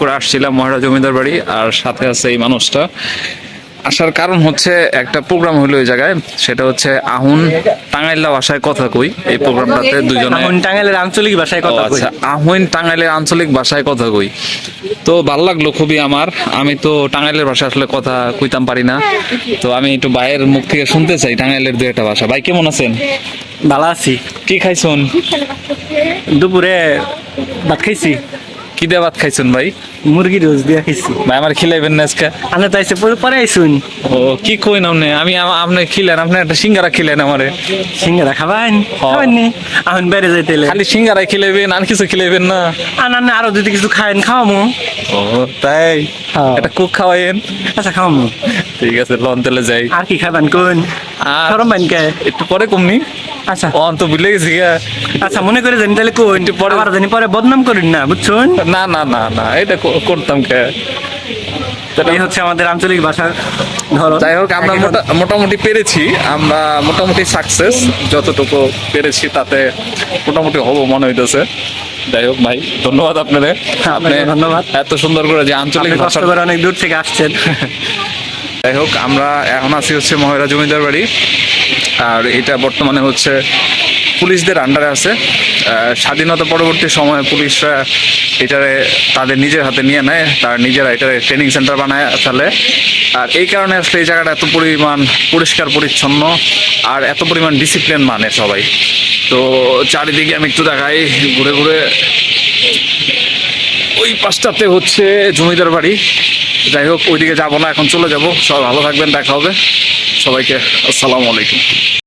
করে আসছিলাম ময়রা জমিদার বাড়ি, আর সাথে আছে এই মানুষটা। আসার কারণ হচ্ছে একটা প্রোগ্রাম হলো ওই জায়গায়, সেটা হচ্ছে আহুন টাঙ্গাইলা ভাষায় কথা কই। এই প্রোগ্রামটাতে দুজনে টাঙ্গাইলের আঞ্চলিক ভাষায় কথা কই। আচ্ছা, আহুন টাঙ্গাইলের আঞ্চলিক ভাষায় কথা কই। তো ভালো লাগলো খুবই আমার। আমি তো টাঙ্গাইলের ভাষা আসলে কথা কইতাম পারি না, তো আমি একটু ভাইয়ের মুখ থেকে শুনতে চাই টাঙ্গাইলের দু একটা ভাষা। ভাই কেমন আছেন? ভালো আছি। কি খাইছুন? দুপুরে ভাত খাইছি, কি দিয়ে ভাত খাইছুন ভাই? মুরগির রোজ দিয়ে খাইছি। ভাই আমার খিলাইবেন না আজকে? আনে তো আইসে পরে আইসুন। ও কি কইন আপনি? আপনি খিলেন, আপনি একটা সিঙ্গারা খিলেন আমারে। সিঙ্গারা খাবান? খাবান নি? এখন বেড়ে যাইতেলে খালি সিঙ্গারাই খিলাইবেন, আর কিছু খিলাইবেন না? আনে আরো যদি কিছু খাইন খাওয়ামু। ও তাই? হ্যাঁ। এটা কুক খাওয়াইন। আচ্ছা খাওয়ামু। ঠিক আছে, লন তেলে যাই। আর কি খাবেন কোন? আর সরম বাইনকে। একটু পরে কমনি। আচ্ছা অন তো ভুলে গেছি গা। আচ্ছা মনে করে জানি তাহলে কোন একটু পরে- আবার জানি পরে বদনাম করেন না, বুঝছুন? না না না না, এটা করতাম কে? এই হচ্ছে আমাদের আঞ্চলিক ভাষার ধরন। যাই হোক, আমরা মোটামুটি পেরেছি, আমরা মোটামুটি সাকসেস, যতটুকু পেরেছি তাতে মোটামুটি হবো মনে হইতেছে। যাই হোক ভাই, ধন্যবাদ আপনাদের। আপনি আপনাকে ধন্যবাদ। এত সুন্দর করে যে আঞ্চলিক আপনি কষ্ট ভাষা। করে অনেক দূর থেকে আসছেন। যাই হোক, আমরা এখন আছি হচ্ছে ময়রা জমিদার বাড়ি, আর এটা বর্তমানে হচ্ছে পুলিশদের আন্ডারে আছে। স্বাধীনতা পরবর্তী সময়ে পুলিশরা এটারে তাদের নিজের হাতে নিয়ে নেয়, তার নিজেরা এটারে ট্রেনিং সেন্টার বানায় ফেলে। আর এই কারণে আসলে এই জায়গাটা এত পরিমাণ পরিষ্কার পরিচ্ছন্ন আর এত পরিমাণ ডিসিপ্লিন মানে সবাই। তো চারিদিকে আমি একটু দেখাই ঘুরে ঘুরে। ওই পাশটাতে হচ্ছে জমিদার বাড়ি। যাই হোক, ওইদিকে যাবো না, এখন চলে যাব। সবাই ভালো থাকবেন, দেখা হবে সবাইকে। আসসালামু আলাইকুম।